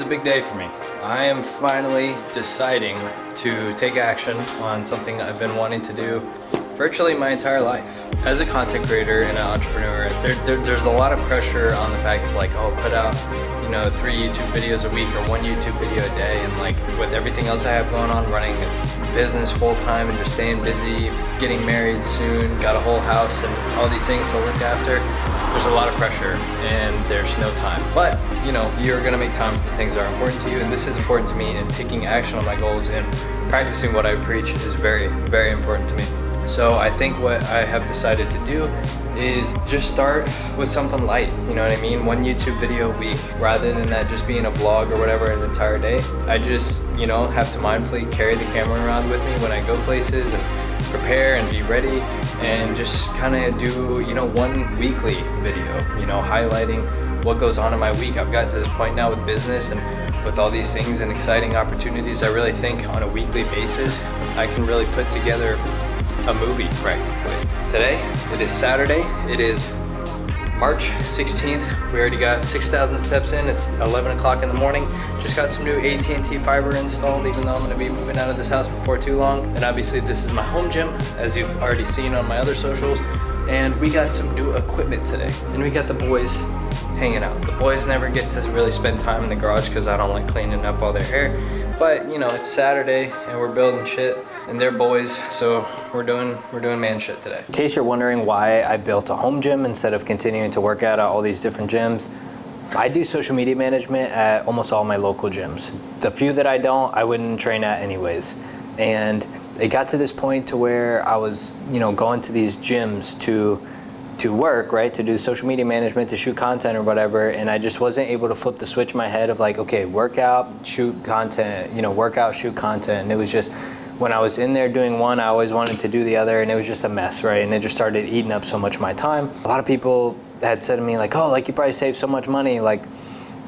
big day for me. I am finally deciding to take action on something I've been wanting to do virtually my entire life. As a content creator and an entrepreneur, there's a lot of pressure on the fact of like, oh, put out, 3 YouTube videos a week or 1 YouTube video a day. And like with everything else I have going on, running a business full time and just staying busy, getting married soon, got a whole house and all these things to look after, there's a lot of pressure and there's no time. But you're gonna make time for the things that are important to you, and this is important to me, and taking action on my goals and practicing what I preach is very, very important to me. So I think what I have decided to do is just start with something light, you know what I mean? 1 YouTube video a week, rather than that just being a vlog or whatever an entire day. I just, have to mindfully carry the camera around with me when I go places and prepare and be ready, and just kind of do, 1 weekly video, highlighting what goes on in my week. I've got to this point now with business and with all these things and exciting opportunities. I really think on a weekly basis, I can really put together a movie practically. Today, it is Saturday. It is March 16th. We already got 6,000 steps in. It's 11 o'clock in the morning. Just got some new AT&T fiber installed, even though I'm gonna be moving out of this house before too long. And obviously this is my home gym, as you've already seen on my other socials. And we got some new equipment today. And we got the boys hanging out. The boys never get to really spend time in the garage because I don't like cleaning up all their hair. But it's Saturday and we're building shit and they're boys, so we're doing man shit today. In case you're wondering why I built a home gym instead of continuing to work out at all these different gyms, I do social media management at almost all my local gyms. The few that I don't, I wouldn't train at anyways. And it got to this point to where I was, going to these gyms to work, right? To do social media management, to shoot content or whatever. And I just wasn't able to flip the switch in my head of like, okay, workout, shoot content, workout, shoot content. And it was just, when I was in there doing one, I always wanted to do the other, and it was just a mess, right? And it just started eating up so much of my time. A lot of people had said to me like, oh, like you probably save so much money. Like,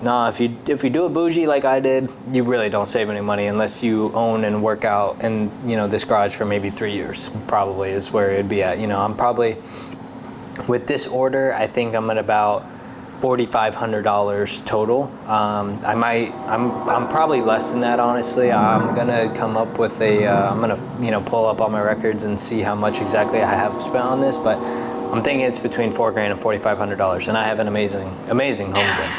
nah, if you do a bougie like I did, you really don't save any money unless you own and work out in, this garage for maybe 3 years, probably is where it'd be at. I'm probably, with this order, I think I'm at about $4,500 total. I'm probably less than that, honestly. I'm gonna come up with I'm gonna pull up all my records and see how much exactly I have spent on this, but I'm thinking it's between $4,000 and $4,500, and I have an amazing home gym.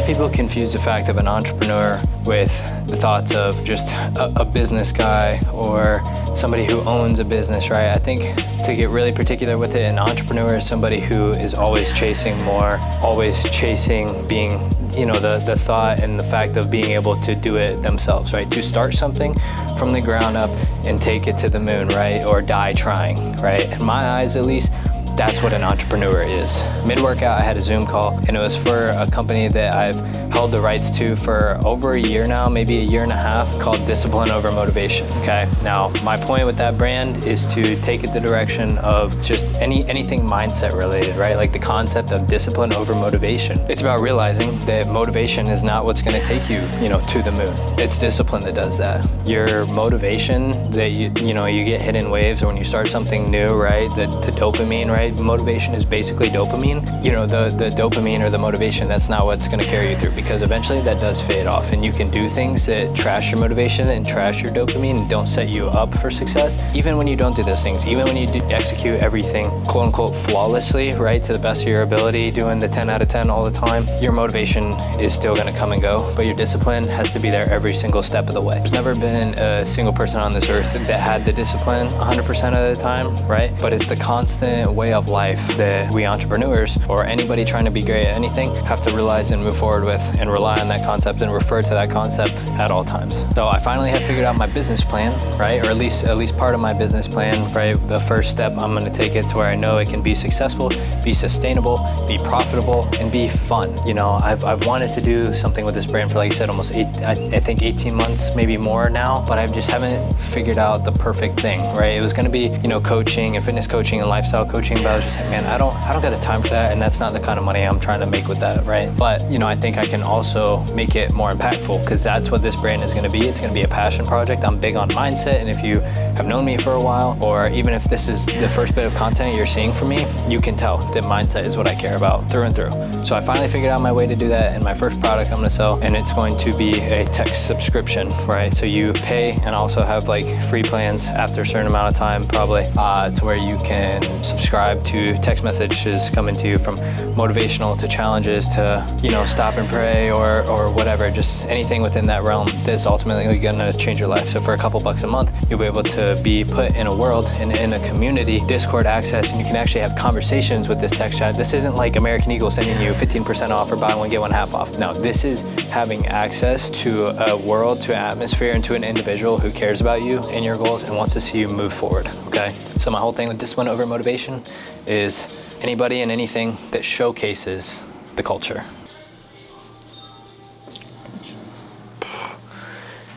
People confuse the fact of an entrepreneur with the thoughts of just a business guy or somebody who owns a business, right? I think to get really particular with it, an entrepreneur is somebody who is always chasing more, always chasing being, the thought and the fact of being able to do it themselves, right? To start something from the ground up and take it to the moon, right? Or die trying, right? In my eyes, at least, that's what an entrepreneur is. Mid-workout, I had a Zoom call, and it was for a company that I've held the rights to for over a year now, maybe a year and a half, called Discipline Over Motivation, okay? Now, my point with that brand is to take it the direction of just anything mindset related, right? Like the concept of discipline over motivation. It's about realizing that motivation is not what's gonna take you, to the moon. It's discipline that does that. Your motivation that you get hit in waves, or when you start something new, right? The dopamine, right? Motivation is basically dopamine. The dopamine or the motivation, that's not what's gonna carry you through, because eventually that does fade off, and you can do things that trash your motivation and trash your dopamine and don't set you up for success. Even when you don't do those things, even when you execute everything quote unquote flawlessly, right? To the best of your ability, doing the 10 out of 10 all the time, your motivation is still gonna come and go, but your discipline has to be there every single step of the way. There's never been a single person on this earth that had the discipline 100% of the time, right? But it's the constant way of life that we entrepreneurs, or anybody trying to be great at anything, have to realize and move forward with, and rely on that concept and refer to that concept at all times. So I finally have figured out my business plan, right? Or at least part of my business plan, right? The first step, I'm gonna take it to where I know it can be successful, be sustainable, be profitable, and be fun. I've wanted to do something with this brand for, like I said, almost I think 18 months, maybe more now, but I just haven't figured out the perfect thing, right? It was gonna be, coaching and fitness coaching and lifestyle coaching, but but I was just like, man, I don't got the time for that, and that's not the kind of money I'm trying to make with that, right? But you know, I think I can also make it more impactful, because that's what this brand is going to be. It's going to be a passion project. I'm big on mindset, and if you have known me for a while, or even if this is the first bit of content you're seeing from me, you can tell that mindset is what I care about through and through. So I finally figured out my way to do that, and my first product I'm going to sell, and it's going to be a text subscription, right? So you pay and also have like free plans after a certain amount of time, probably, to where you can subscribe to text messages coming to you from motivational to challenges to, you know, stop and pray or whatever, just anything within that realm that's ultimately gonna change your life. So for a couple bucks a month, you'll be able to be put in a world and in a community, Discord access, and you can actually have conversations with this text chat. This isn't like American Eagle sending you 15% off or buy one, get one half off. No, this is having access to a world, to an atmosphere, and to an individual who cares about you and your goals and wants to see you move forward, okay? So my whole thing with discipline over motivation is anybody and anything that showcases the culture.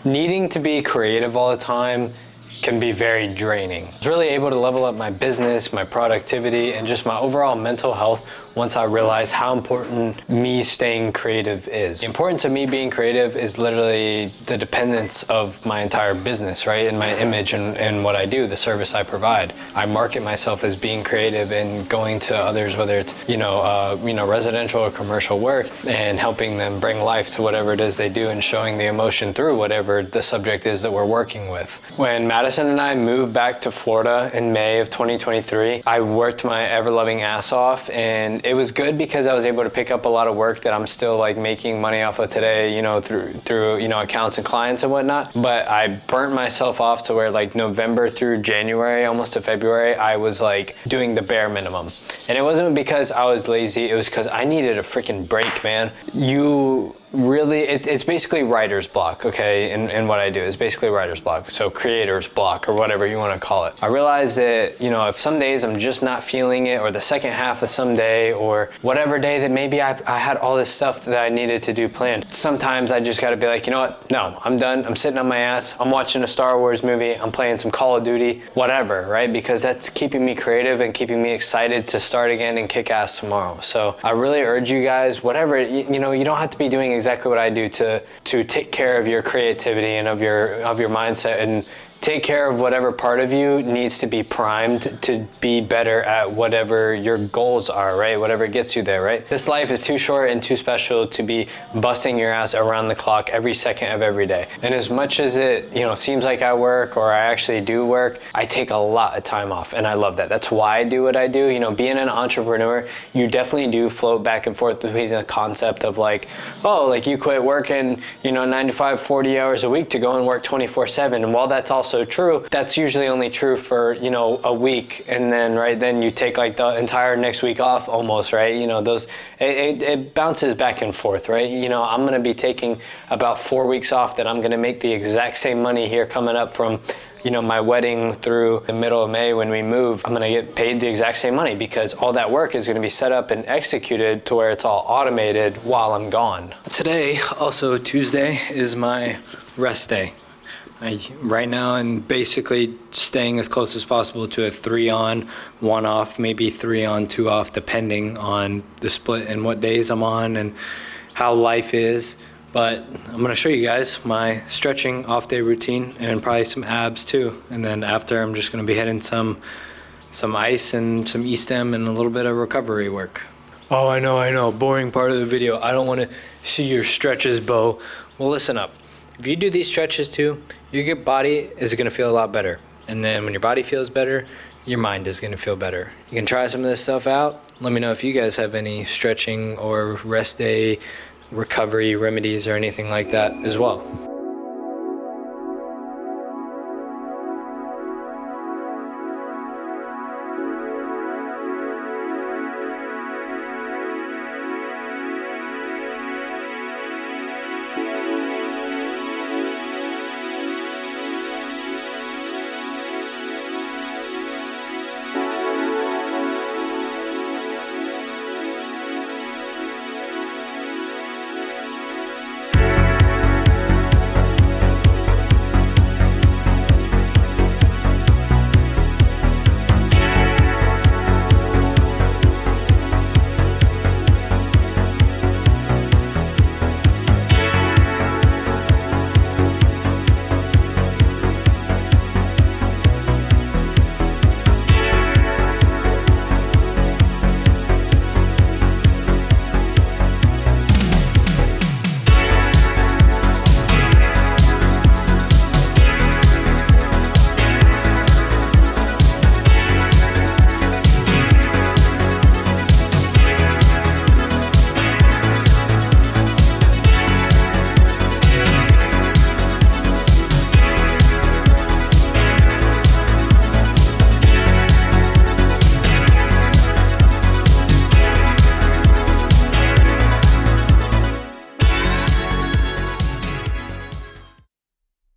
Needing to be creative all the time can be very draining. I was really able to level up my business, my productivity, and just my overall mental health once I realized how important me staying creative is. The importance of me being creative is literally the dependence of my entire business, right? And my image and what I do, the service I provide. I market myself as being creative and going to others, whether it's, residential or commercial work, and helping them bring life to whatever it is they do and showing the emotion through whatever the subject is that we're working with. When Madison and I moved back to Florida in May of 2023, I worked my ever-loving ass off, and it was good because I was able to pick up a lot of work that I'm still like making money off of today, through accounts and clients and whatnot. But I burnt myself off to where like November through January, almost to February, I was like doing the bare minimum. And it wasn't because I was lazy, it was because I needed a freaking break, man. It's basically writer's block, okay? And what I do is basically writer's block. So creator's block, or whatever you want to call it. I realized that, if some days I'm just not feeling it, or the second half of some day, or whatever day that maybe I had all this stuff that I needed to do planned. Sometimes I just gotta be like, you know what? No, I'm done. I'm sitting on my ass. I'm watching a Star Wars movie. I'm playing some Call of Duty, whatever, right? Because that's keeping me creative and keeping me excited to start again and kick ass tomorrow. So I really urge you guys, whatever, you don't have to be doing exactly what I do to take care of your creativity and of your mindset, and take care of whatever part of you needs to be primed to be better at whatever your goals are, right? Whatever gets you there, right? This life is too short and too special to be busting your ass around the clock every second of every day. And as much as it, seems like I work, or I actually do work, I take a lot of time off, and I love that. That's why I do what I do. Being an entrepreneur, you definitely do float back and forth between the concept of like, oh, like you quit working, 9 to 5, 40 hours a week to go and work 24/7. And while that's also true, that's usually only true for a week, and then you take like the entire next week off almost, right? It bounces back and forth, right? I'm gonna be taking about 4 weeks off that I'm gonna make the exact same money here coming up from my wedding through the middle of May when we move. I'm gonna get paid the exact same money because all that work is gonna be set up and executed to where it's all automated while I'm gone. Today, also Tuesday, is my rest day. Right now I'm basically staying as close as possible to a 3 on, 1 off, maybe 3 on, 2 off, depending on the split and what days I'm on and how life is. But I'm gonna show you guys my stretching off day routine and probably some abs too. And then after, I'm just gonna be hitting some ice and some E-stem and a little bit of recovery work. Oh, I know, boring part of the video. I don't wanna see your stretches, Beau. Well, listen up. If you do these stretches too, your body is gonna feel a lot better. And then when your body feels better, your mind is gonna feel better. You can try some of this stuff out. Let me know if you guys have any stretching or rest day recovery remedies or anything like that as well.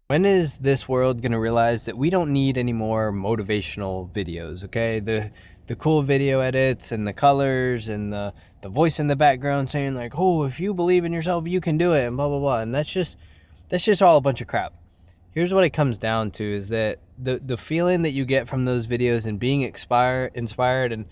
When is this world gonna realize that we don't need any more motivational videos, okay? The cool video edits and the colors and the voice in the background saying like, oh, if you believe in yourself, you can do it, and blah blah blah. And that's just all a bunch of crap. Here's what it comes down to is that the feeling that you get from those videos and being inspired, and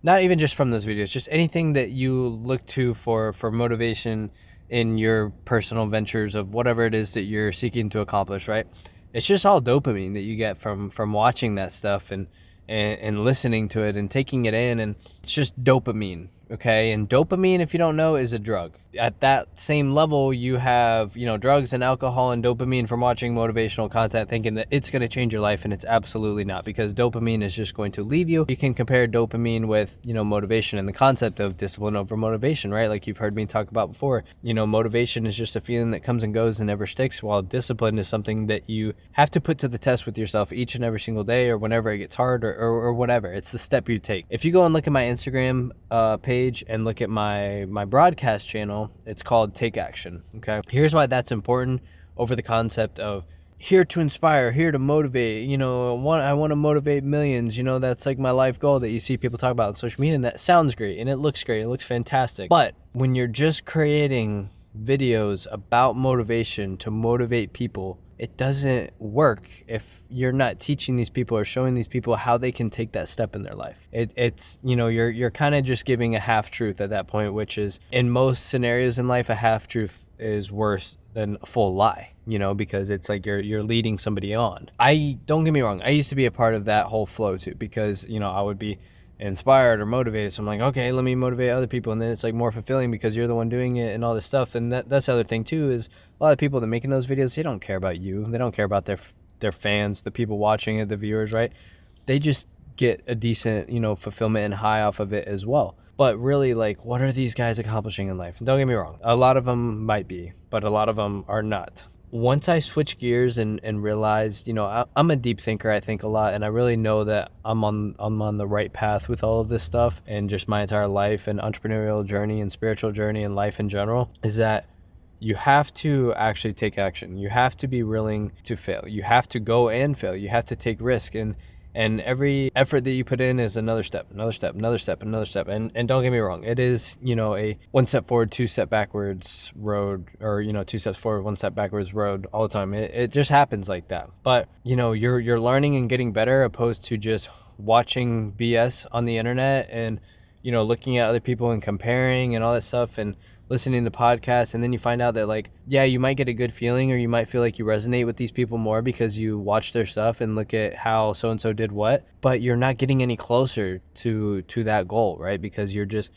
not even just from those videos, just anything that you look to for motivation in your personal ventures of whatever it is that you're seeking to accomplish, right? It's just all dopamine that you get from watching that stuff and listening to it and taking it in, and it's just dopamine, okay? And dopamine, if you don't know, is a drug. At that same level, you have, drugs and alcohol and dopamine from watching motivational content, thinking that it's going to change your life, and it's absolutely not, because dopamine is just going to leave you. You can compare dopamine with, motivation and the concept of discipline over motivation, right? Like you've heard me talk about before. Motivation is just a feeling that comes and goes and never sticks, while discipline is something that you have to put to the test with yourself each and every single day, or whenever it gets hard, or whatever. It's the step you take. If you go and look at my Instagram page and look at my broadcast channel, it's called Take Action, okay? Here's why that's important over the concept of here to inspire, here to motivate, I want to motivate millions, that's like my life goal that you see people talk about on social media, and that sounds great and it looks great, it looks fantastic. But when you're just creating videos about motivation to motivate people, it doesn't work if you're not teaching these people or showing these people how they can take that step in their life. It's you're kind of just giving a half truth at that point, which is in most scenarios in life, a half truth is worse than a full lie, because it's like you're leading somebody on. Don't get me wrong, I used to be a part of that whole flow too, because I would be inspired or motivated, so I'm like, okay, let me motivate other people, and then it's like more fulfilling because you're the one doing it and all this stuff. And that's the other thing too, is a lot of people that making those videos, they don't care about you, they don't care about their fans, the people watching it, the viewers, right? They just get a decent fulfillment and high off of it as well. But really, like, what are these guys accomplishing in life? And don't get me wrong, a lot of them might be, but a lot of them are not. Once I switched gears and realized, I'm a deep thinker, I think a lot, and I really know that I'm on the right path with all of this stuff, and just my entire life and entrepreneurial journey and spiritual journey and life in general, is that you have to actually take action. You have to be willing to fail. You have to go and fail. You have to take risk, and every effort that you put in is another step. And don't get me wrong, it is, a one step forward, two step backwards road, or, two steps forward, one step backwards road all the time. It just happens like that. But, you're learning and getting better, opposed to just watching BS on the internet and, looking at other people and comparing and all that stuff, and listening to podcasts, and then you find out that, like, yeah, you might get a good feeling, or you might feel like you resonate with these people more because you watch their stuff and look at how so-and-so did what, but you're not getting any closer to that goal, right? Because you're just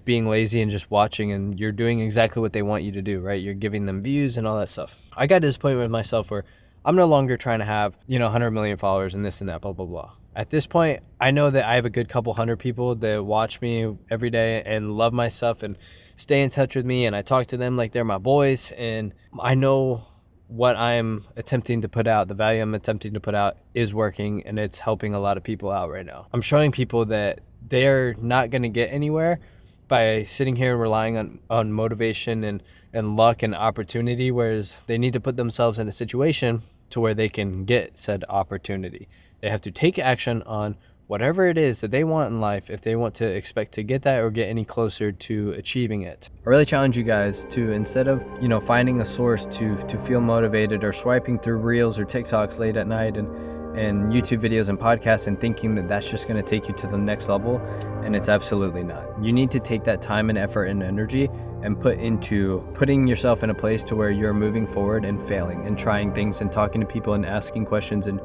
being lazy and just watching, and you're doing exactly what they want you to do, right? You're giving them views and all that stuff. I got to this point with myself where I'm no longer trying to have, 100 million followers and this and that, blah, blah, blah. At this point, I know that I have a good couple hundred people that watch me every day and love my stuff and stay in touch with me, and I talk to them like they're my boys, and I know what I'm attempting to put out, the value I'm attempting to put out is working, and it's helping a lot of people out right now. I'm showing people that they're not going to get anywhere by sitting here and relying on motivation and luck and opportunity, whereas they need to put themselves in a situation to where they can get said opportunity. They have to take action on whatever it is that they want in life if they want to expect to get that or get any closer to achieving it. I really challenge you guys to, instead of, finding a source to feel motivated, or swiping through reels or TikToks late at night and YouTube videos and podcasts and thinking that that's just going to take you to the next level, and it's absolutely not. You need to take that time and effort and energy and put into putting yourself in a place to where you're moving forward and failing and trying things and talking to people and asking questions and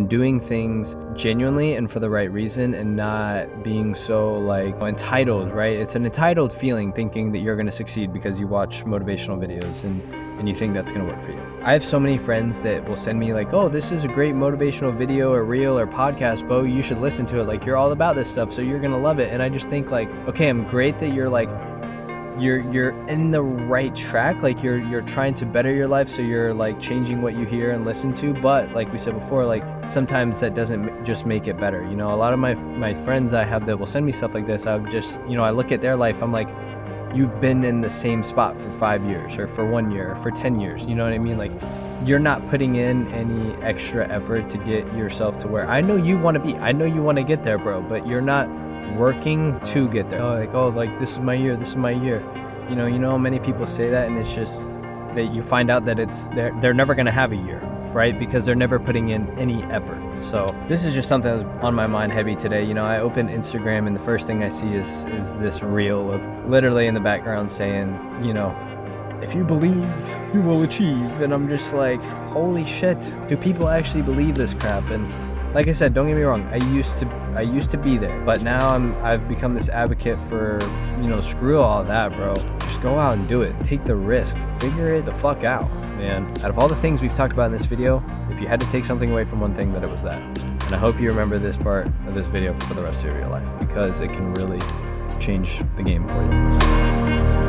doing things genuinely and for the right reason, and not being so entitled, right? It's an entitled feeling, thinking that you're going to succeed because you watch motivational videos and you think that's going to work for you. I have so many friends that will send me like, oh, this is a great motivational video or reel or podcast, Beau, you should listen to it. Like, you're all about this stuff, so you're going to love it. And I just think like, okay, I'm great that you're like, you're in the right track, like you're trying to better your life, so you're like changing what you hear and listen to, but like we said before, like sometimes that doesn't just make it better. A lot of my friends I have that will send me stuff like this, I've just, I look at their life, I'm like, you've been in the same spot for 5 years or for 1 year or for 10 years, you know what I mean? Like, you're not putting in any extra effort to get yourself to where I know you want to be. I know you want to get there, bro, but you're not working to get there. Oh, like this is my year, this is my year. You know, many people say that, and it's just that you find out that they're never gonna have a year, right? Because they're never putting in any effort. So this is just something that was on my mind heavy today. You know, I open Instagram and the first thing I see is this reel of literally in the background saying, you know, if you believe, you will achieve. And I'm just like, holy shit, do people actually believe this crap? And like I said, don't get me wrong, I used to be there, but now I've become this advocate for, you know, screw all that, bro. Just go out and do it. Take the risk. Figure it the fuck out, man. Out of all the things we've talked about in this video, if you had to take something away from one thing, that it was that. And I hope you remember this part of this video for the rest of your life, because it can really change the game for you.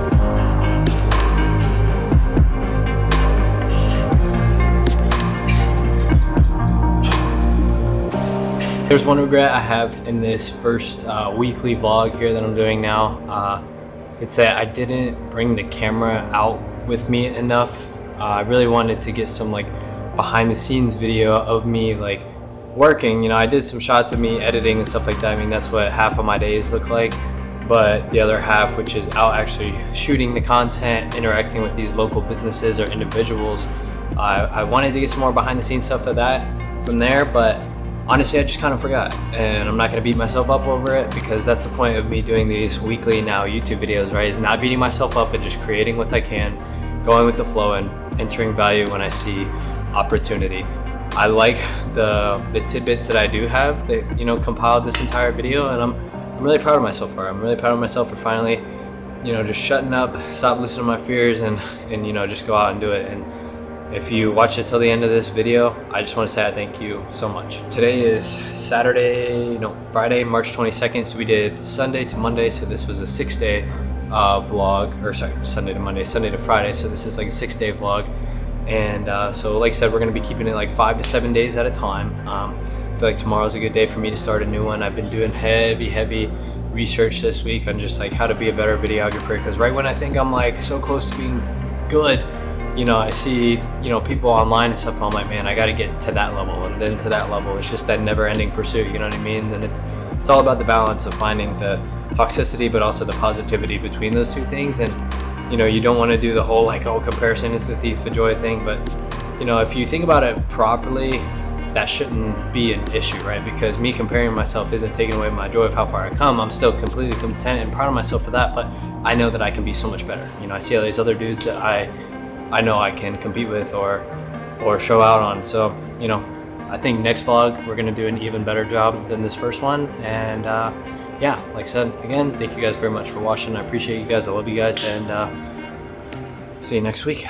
There's one regret I have in this first weekly vlog here that I'm doing now. It's that I didn't bring the camera out with me enough. I really wanted to get some like behind the scenes video of me like working. You know, I did some shots of me editing and stuff like that. I mean, that's what half of my days look like. But the other half, which is out actually shooting the content, interacting with these local businesses or individuals, I wanted to get some more behind the scenes stuff of that from there, but honestly, I just kind of forgot, and I'm not going to beat myself up over it, because that's the point of me doing these weekly now YouTube videos, right? Is not beating myself up and just creating what I can, going with the flow and entering value when I see opportunity. I like the tidbits that I do have that, you know, compiled this entire video, and I'm really proud of myself for it. I'm really proud of myself for finally, you know, just shutting up, stop listening to my fears, and you know, just go out and do it. And if you watch it till the end of this video, I just want to say I thank you so much. Today is Friday, March 22nd. So we did Sunday to Monday. So this was a 6-day vlog, or sorry, Sunday to Monday, Sunday to Friday. So this is like a 6-day vlog. And so like I said, we're going to be keeping it like 5 to 7 days at a time. I feel like tomorrow's a good day for me to start a new one. I've been doing heavy research this week on just like how to be a better videographer. Because right when I think I'm like so close to being good, you know, I see, you know, people online and stuff, and I'm like, man, I got to get to that level, and then to that level. It's just that never-ending pursuit, you know what I mean? And it's all about the balance of finding the toxicity, but also the positivity between those two things. And, you know, you don't want to do the whole, like, oh, comparison is the thief of joy thing, but, you know, if you think about it properly, that shouldn't be an issue, right? Because me comparing myself isn't taking away my joy of how far I come. I'm still completely content and proud of myself for that, but I know that I can be so much better. You know, I see all these other dudes that I know I can compete with or show out on. So, you know, I think next vlog we're gonna do an even better job than this first one. And yeah, like I said, again, thank you guys very much for watching. I appreciate you guys. I love you guys, and see you next week.